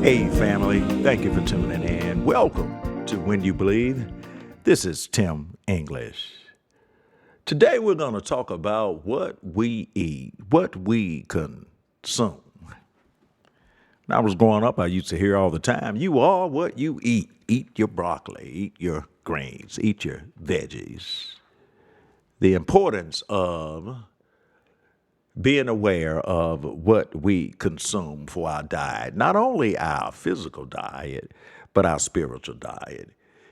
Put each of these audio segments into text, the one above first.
Hey, family, thank you for tuning in. Welcome to When You Believe. This is Tim English. Today, we're going to talk about what we eat, what we consume. When I was growing up, I used to hear all the time, you are what you eat. Eat your broccoli, eat your greens, eat your veggies. The importance of being aware of what we consume for our diet, not only our physical diet, but our spiritual diet.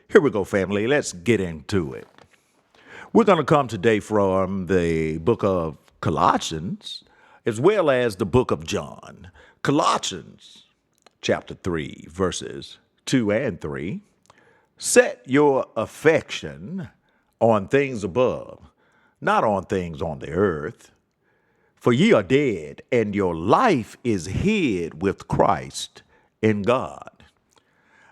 Here we go, family. Let's get into it. We're going to come today from the book of Colossians, as well as the book of John. Colossians, chapter 3, verses 2 and 3. Set your affection on things above, not on things on the earth. For ye are dead, and your life is hid with Christ in God.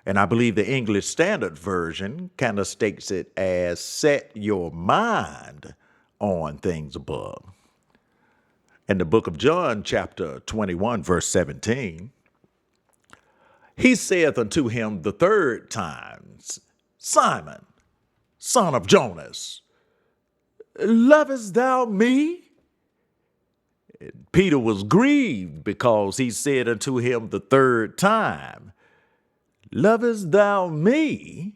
And I believe the English Standard Version kind of states it as set your mind on things above. In the book of John, chapter 21, verse 17, he saith unto him the third time, Simon, son of Jonas, lovest thou me? Peter was grieved because he said unto him the third time, lovest thou me?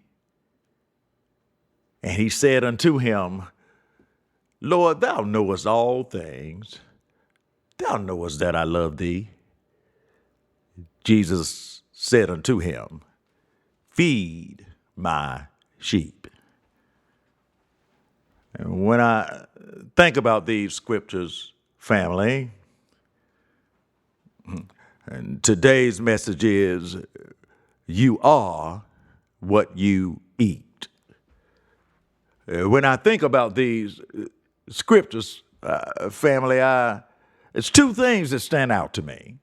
And he said unto him, Lord, thou knowest all things. Thou knowest that I love thee. Jesus said unto him, feed my sheep. And when I think about these scriptures, family, and today's message is, you are what you eat. When I think about these scriptures, family, it's two things that stand out to me.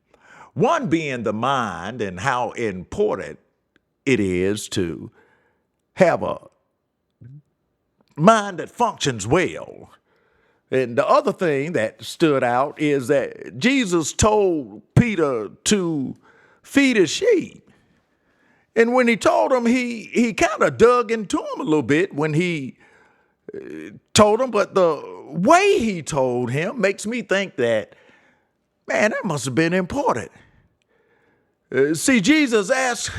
One being the mind and how important it is to have a mind that functions well. And the other thing that stood out is that Jesus told Peter to feed his sheep. And when he told him, he kind of dug into him a little bit when he told him. But the way he told him makes me think that, man, that must have been important. See, Jesus asked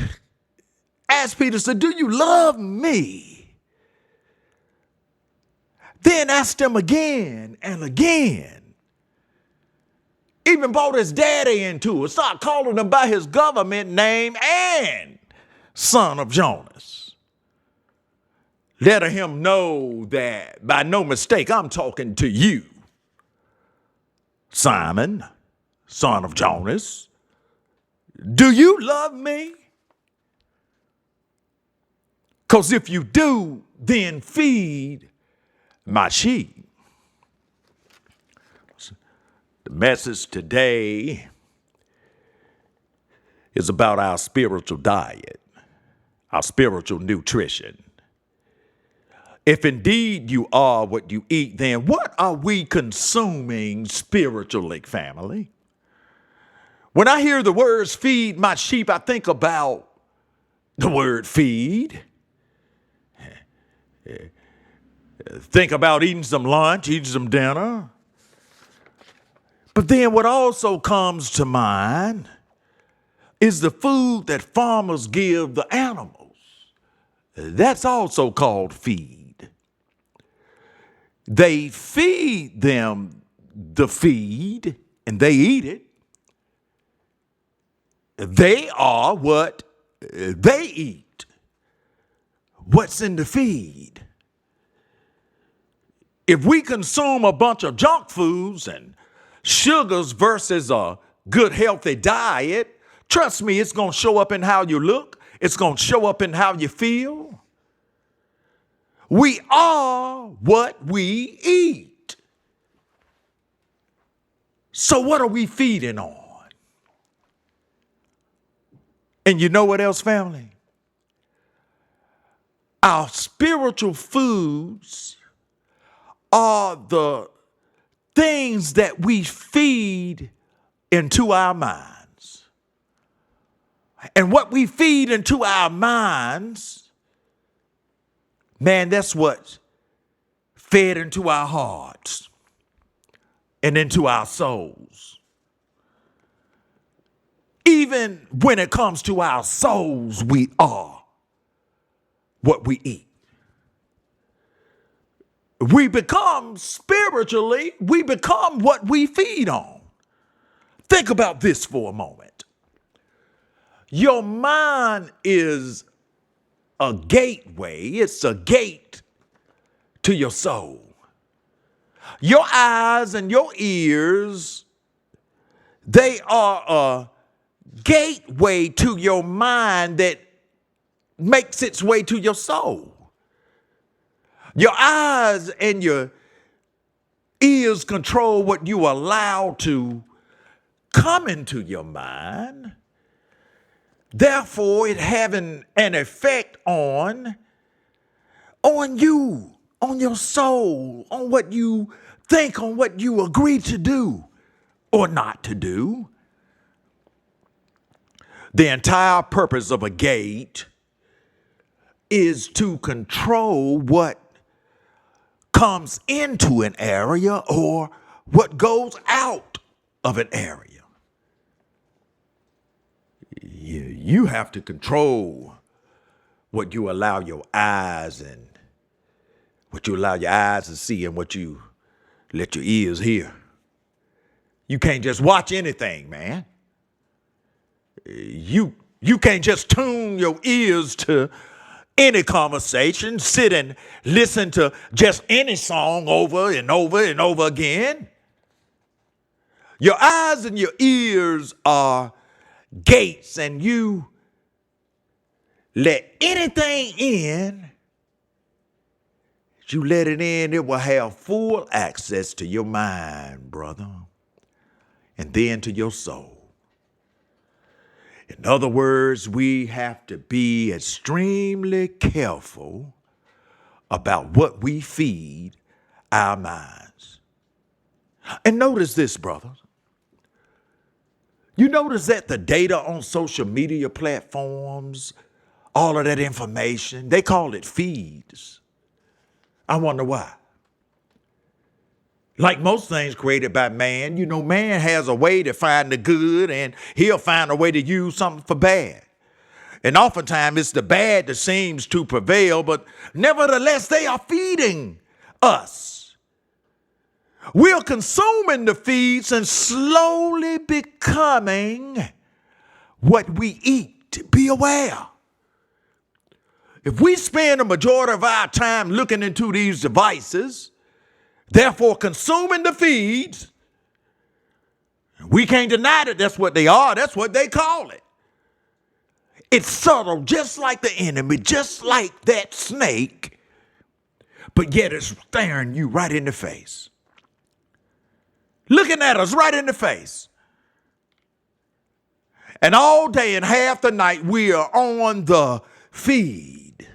Peter, said, do you love me? Then asked him again and again. Even brought his daddy into it. Start calling him by his government name and son of Jonas. Letting him know that by no mistake I'm talking to you, Simon, son of Jonas. Do you love me? Because if you do, then feed my sheep. The message today is about our spiritual diet, our spiritual nutrition. If indeed you are what you eat, then what are we consuming spiritually, family? When I hear the words feed my sheep, I think about the word feed. Think about eating some lunch, eating some dinner. But then what also comes to mind is the food that farmers give the animals. That's also called feed. They feed them the feed and they eat it. They are what they eat. What's in the feed? If we consume a bunch of junk foods and sugars versus a good, healthy diet, trust me, it's going to show up in how you look. It's going to show up in how you feel. We are what we eat. So what are we feeding on? And you know what else, family? Our spiritual foods are the things that we feed into our minds. And what we feed into our minds, man, that's what fed into our hearts and into our souls. Even when it comes to our souls, we are what we eat. We become spiritually, we become what we feed on. Think about this for a moment. Your mind is a gateway, it's a gate to your soul. Your eyes and your ears, they are a gateway to your mind that makes its way to your soul. Your eyes and your ears control what you allow to come into your mind. Therefore, it having an effect on you, on your soul, on what you think, on what you agree to do or not to do. The entire purpose of a gate is to control what comes into an area or what goes out of an area. You have to control what you allow your eyes and what you allow your eyes to see and what you let your ears hear. You can't just watch anything, man. You can't just tune your ears to any conversation, sit and listen to just any song over and over and over again. Your eyes and your ears are gates, and you let anything in, you let it in, it will have full access to your mind, brother, and then to your soul. In other words, we have to be extremely careful about what we feed our minds. And notice this, brother. You notice that the data on social media platforms, all of that information, they call it feeds. I wonder why. Like most things created by man, man has a way to find the good and he'll find a way to use something for bad. And oftentimes it's the bad that seems to prevail, but nevertheless, they are feeding us. We're consuming the feeds and slowly becoming what we eat. Be aware. If we spend a majority of our time looking into these devices, therefore consuming the feeds, we can't deny that that's what they are. That's what they call it. It's subtle, just like the enemy, just like that snake, but yet it's staring you right in the face. Looking at us right in the face. And all day and half the night, we are on the feed.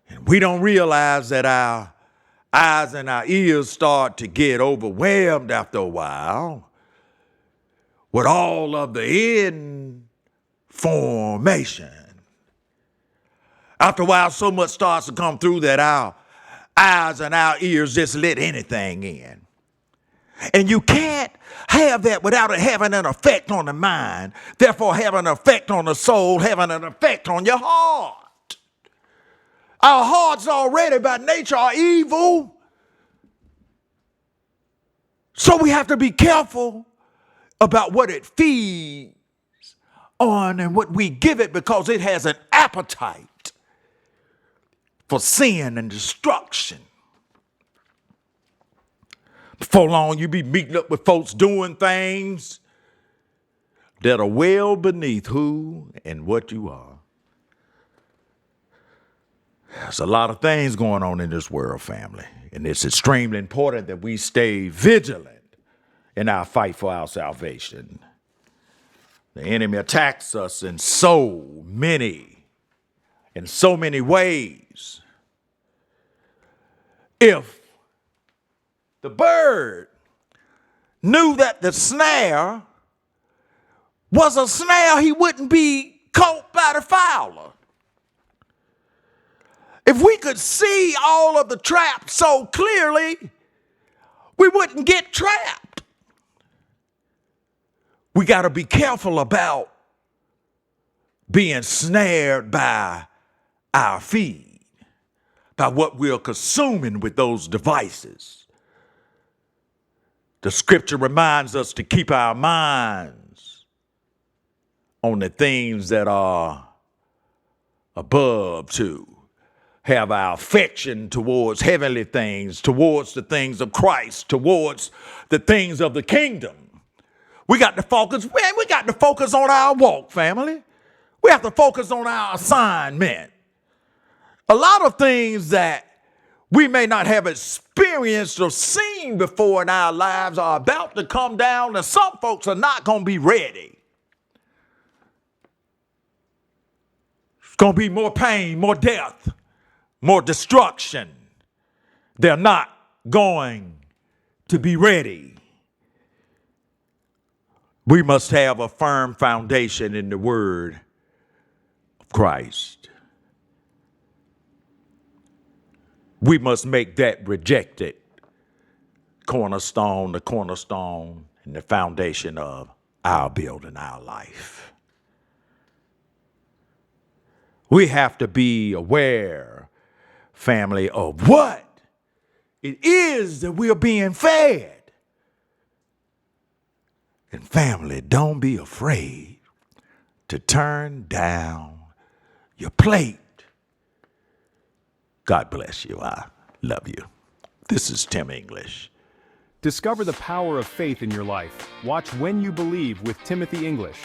And we don't realize that our eyes and our ears start to get overwhelmed after a while with all of the information. After a while, so much starts to come through that our eyes and our ears just let anything in. And you can't have that without it having an effect on the mind, therefore having an effect on the soul, having an effect on your heart. Our hearts already by nature are evil. So we have to be careful about what it feeds on and what we give it, because it has an appetite for sin and destruction. Before long, you be meeting up with folks doing things that are well beneath who and what you are. There's a lot of things going on in this world, family, and it's extremely important that we stay vigilant in our fight for our salvation. The enemy attacks us in so many ways. If the bird knew that the snare was a snare, he wouldn't be caught by the fowler. If we could see all of the traps so clearly, we wouldn't get trapped. We got to be careful about being snared by our feed, by what we're consuming with those devices. The scripture reminds us to keep our minds on the things that are above, to have our affection towards heavenly things, towards the things of Christ, towards the things of the kingdom. We got to focus, man, we got to focus on our walk, family. We have to focus on our assignment. A lot of things that we may not have experienced or seen before in our lives are about to come down, and some folks are not going to be ready. It's going to be more pain, more death, more destruction. They're not going to be ready. We must have a firm foundation in the word of Christ. We must make that rejected cornerstone, the cornerstone and the foundation of our building, our life. We have to be aware, family, of what it is that we're being fed. And family, don't be afraid to turn down your plate. God bless you. I love you. This is Tim English. Discover the power of faith in your life. Watch When You Believe with Timothy English.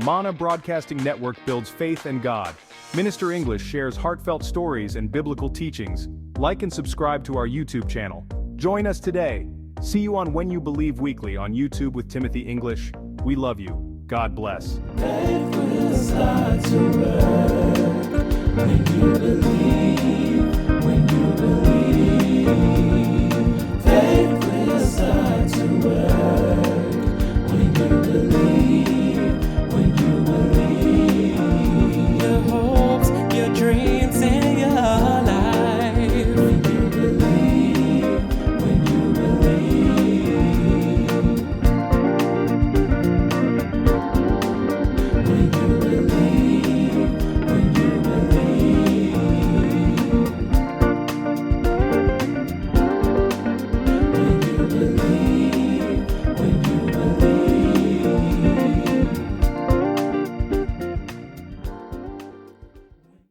Mana Broadcasting Network builds faith in God. Minister English shares heartfelt stories and biblical teachings. Like and subscribe to our YouTube channel. Join us today. See you on When You Believe Weekly on YouTube with Timothy English. We love you. God bless. Faith will start to work when you believe.